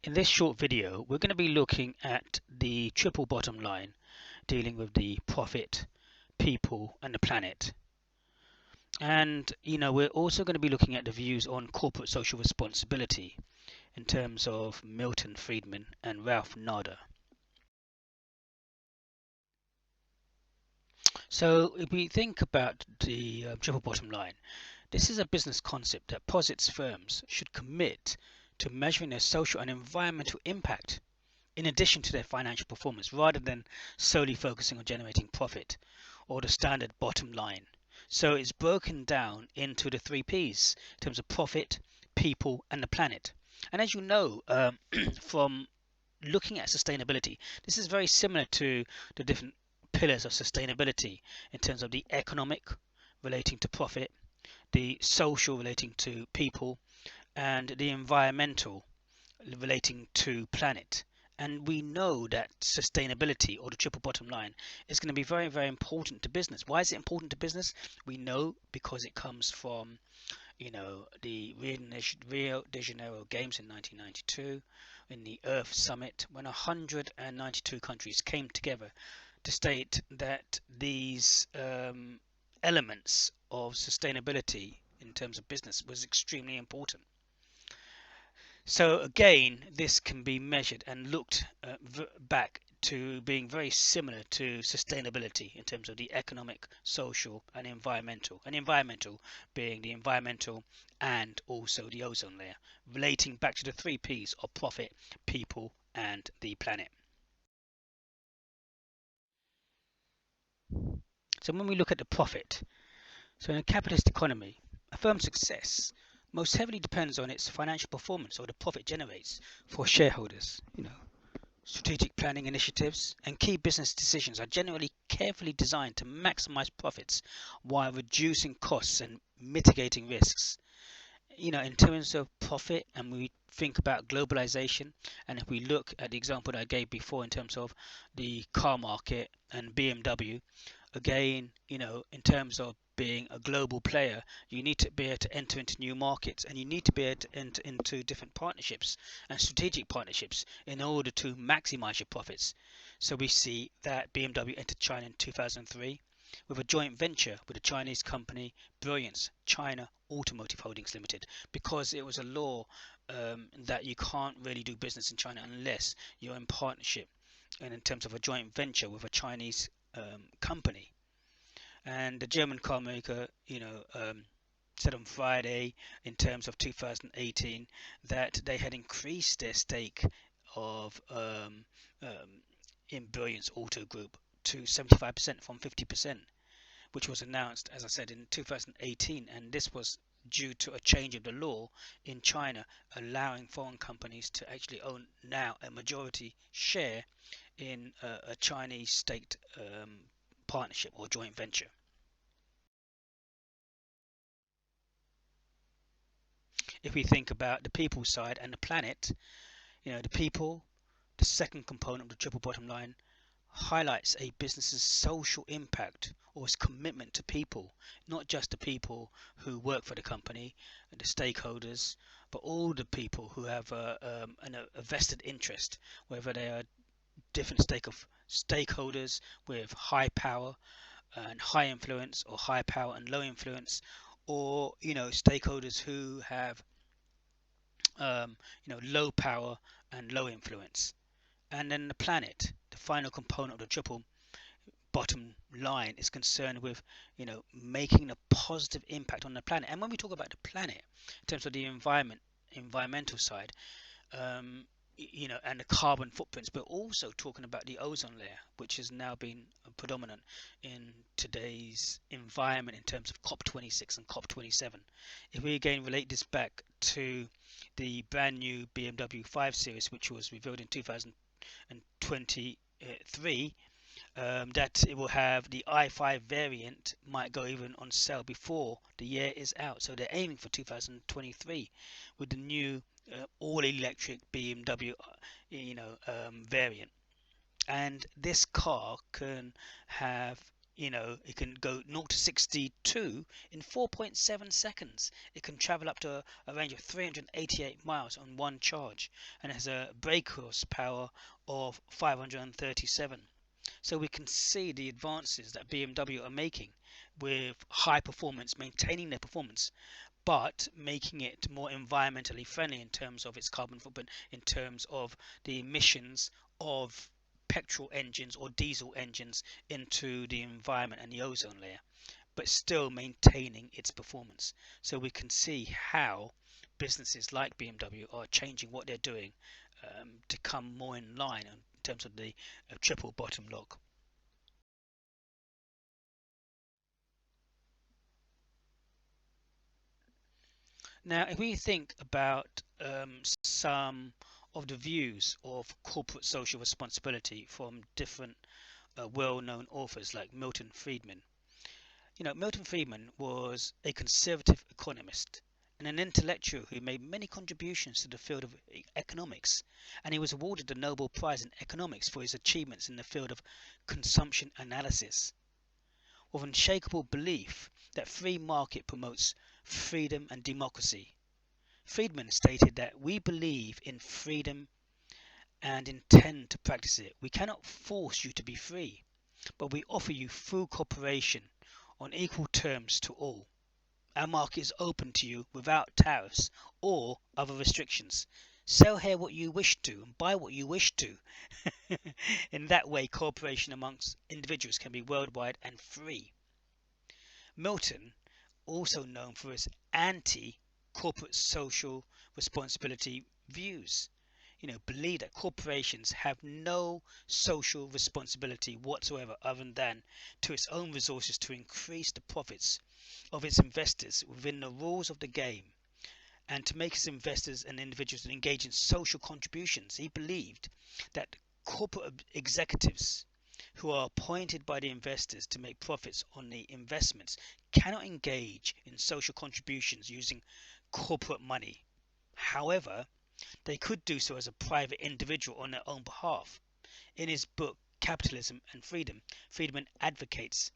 In this short video, we're going to be looking at the triple bottom line, dealing with the profit, people, and the planet. And we're also going to be looking at the views on corporate social responsibility in terms of Milton Friedman and Ralph Nader. So if we think about the triple bottom line, this is a business concept that posits firms should commit to measuring their social and environmental impact in addition to their financial performance, rather than solely focusing on generating profit or the standard bottom line. So it's broken down into the three P's in terms of profit, people, and the planet. And as you know, from looking at sustainability, this is very similar to the different pillars of sustainability in terms of the economic relating to profit, the social relating to people, and the environmental relating to planet. And we know that sustainability, or the triple bottom line, is going to be very, very important to business. Why is it important to business? We know because it comes from the Rio de Janeiro Games in 1992, in the Earth Summit, when 192 countries came together to state that these elements of sustainability in terms of business was extremely important. So again, this can be measured and looked back to being very similar to sustainability in terms of the economic, social, and environmental. And environmental being the environmental and also the ozone layer, relating back to the three P's of profit, people, and the planet. So when we look at the profit, so in a capitalist economy, a firm's success most heavily depends on its financial performance or the profit generates for shareholders. Strategic planning initiatives and key business decisions are generally carefully designed to maximize profits while reducing costs and mitigating risks. In terms of profit, and we think about globalization, and if we look at the example that I gave before in terms of the car market and BMW, again, in terms of being a global player, you need to be able to enter into new markets, and you need to be able to enter into different partnerships and strategic partnerships in order to maximize your profits. So we see that BMW entered China in 2003 with a joint venture with a Chinese company, Brilliance China Automotive Holdings Limited, because it was a law that you can't really do business in China unless you're in partnership and in terms of a joint venture with a Chinese company. And the German car maker, said on Friday in terms of 2018 that they had increased their stake of in Brilliance Auto Group to 75% from 50%, which was announced, as I said, in 2018, and this was due to a change of the law in China, allowing foreign companies to actually own now a majority share in a Chinese state partnership or joint venture. If we think about the people side and the planet, the people, the second component of the triple bottom line, highlights a business's social impact or its commitment to people, not just the people who work for the company, the stakeholders, but all the people who have a vested interest, whether they are different stakeholders with high power and high influence, or high power and low influence, or stakeholders who have low power and low influence. And then the planet, the final component of the triple bottom line, is concerned with making a positive impact on the planet. And when we talk about the planet in terms of the environmental side, and the carbon footprints, but also talking about the ozone layer, which has now been predominant in today's environment in terms of COP26 and COP27. If we again relate this back to the brand new BMW 5 Series, which was revealed in 2023, that it will have the i5 variant, might go even on sale before the year is out. So they're aiming for 2023 with the new all-electric BMW variant. And this car can have It can go 0 to 62 in 4.7 seconds. It can travel up to a range of 388 miles on one charge, and it has a brake horsepower of 537. So we can see the advances that BMW are making with high performance, maintaining their performance, but making it more environmentally friendly in terms of its carbon footprint, in terms of the emissions of petrol engines or diesel engines into the environment and the ozone layer, but still maintaining its performance. So we can see how businesses like BMW are changing what they're doing to come more in line in terms of the triple bottom lock. Now, if we think about some of the views of corporate social responsibility from different well-known authors like Milton Friedman. Milton Friedman was a conservative economist and an intellectual who made many contributions to the field of economics, and he was awarded the Nobel Prize in Economics for his achievements in the field of consumption analysis, with unshakable belief that free market promotes freedom and democracy. Friedman stated that we believe in freedom and intend to practice it. We cannot force you to be free, but we offer you full cooperation on equal terms to all. Our market is open to you without tariffs or other restrictions. Sell here what you wish to and buy what you wish to. In that way, cooperation amongst individuals can be worldwide and free. Milton, also known for his anti-corporate social responsibility views, believe that corporations have no social responsibility whatsoever other than to its own resources to increase the profits of its investors within the rules of the game, and to make its investors and individuals engage in social contributions. He believed that corporate executives who are appointed by the investors to make profits on the investments cannot engage in social contributions using corporate money. However, they could do so as a private individual on their own behalf. In his book Capitalism and Freedom, Friedman advocates,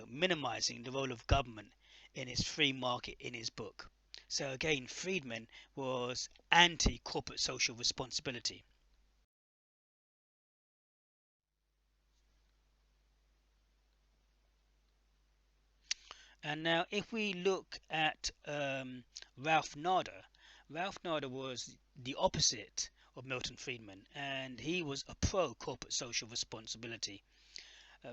minimizing the role of government in his free market in his book. So again, Friedman was anti-corporate social responsibility. And now, if we look at Ralph Nader, Ralph Nader was the opposite of Milton Friedman, and he was a pro corporate social responsibility.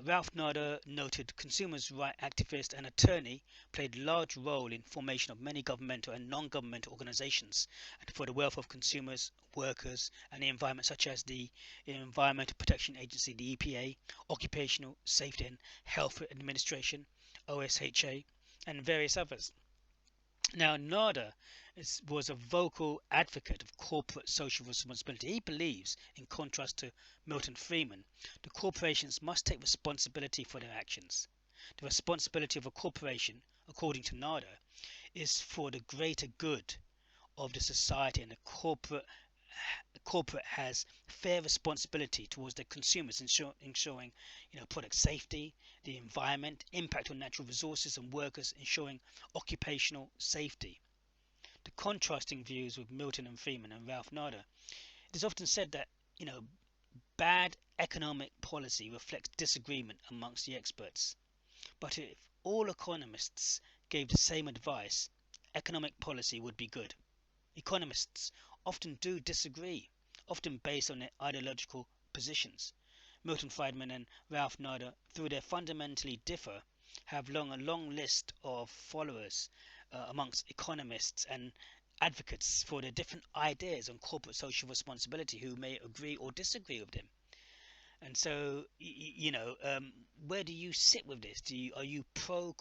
Ralph Nader, noted consumers' rights activist and attorney, played a large role in formation of many governmental and non-governmental organizations for the welfare of consumers, workers, and the environment, such as the Environmental Protection Agency, the EPA, Occupational Safety and Health Administration, OSHA, and various others. Now, Nader was a vocal advocate of corporate social responsibility. He believes, in contrast to Milton Friedman, the corporations must take responsibility for their actions. The responsibility of a corporation, according to Nader, is for the greater good of the society, and the corporate has fair responsibility towards their consumers, ensuring product safety, the environment, impact on natural resources and workers, ensuring occupational safety. The contrasting views with Milton and Freeman and Ralph Nader. It is often said that bad economic policy reflects disagreement amongst the experts. But if all economists gave the same advice, economic policy would be good. Economists often do disagree, often based on their ideological positions. Milton Friedman and Ralph Nader, though they fundamentally differ, have a long list of followers amongst economists and advocates for their different ideas on corporate social responsibility who may agree or disagree with them. And so, where do you sit with this? Are you pro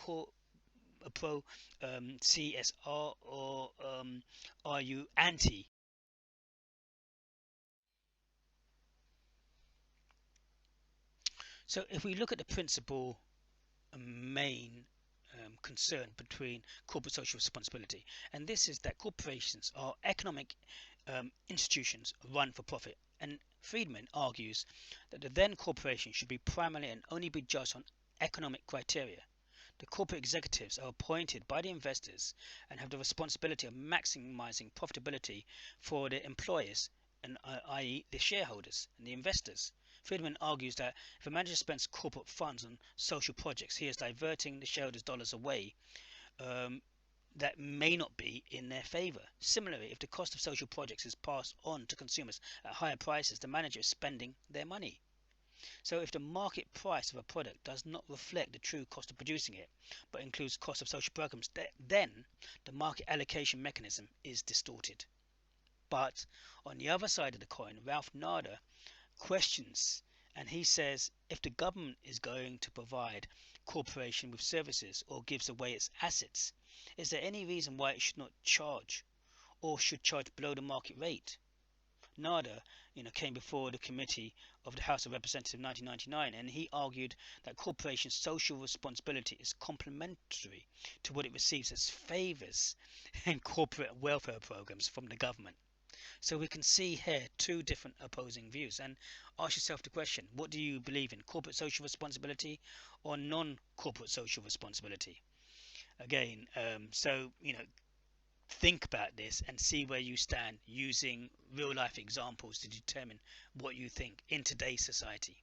CSR, or are you anti? So if we look at the principal main concern between corporate social responsibility, and this is that corporations are economic institutions run for profit. And Friedman argues that the then corporation should be primarily and only be judged on economic criteria. The corporate executives are appointed by the investors and have the responsibility of maximizing profitability for their employers, and i.e., the shareholders and the investors. Friedman argues that if a manager spends corporate funds on social projects, he is diverting the shareholders' dollars away that may not be in their favor. Similarly, if the cost of social projects is passed on to consumers at higher prices, the manager is spending their money. So if the market price of a product does not reflect the true cost of producing it, but includes cost of social programs, then the market allocation mechanism is distorted. But on the other side of the coin, Ralph Nader questions, and he says if the government is going to provide corporation with services or gives away its assets, is there any reason why it should not charge or should charge below the market rate? Nader, came before the committee of the House of Representatives in 1999, and he argued that corporations' social responsibility is complementary to what it receives as favors and corporate welfare programs from the government. So we can see here two different opposing views, and ask yourself the question: what do you believe in, corporate social responsibility or non-corporate social responsibility? Again, think about this and see where you stand using real life examples to determine what you think in today's society.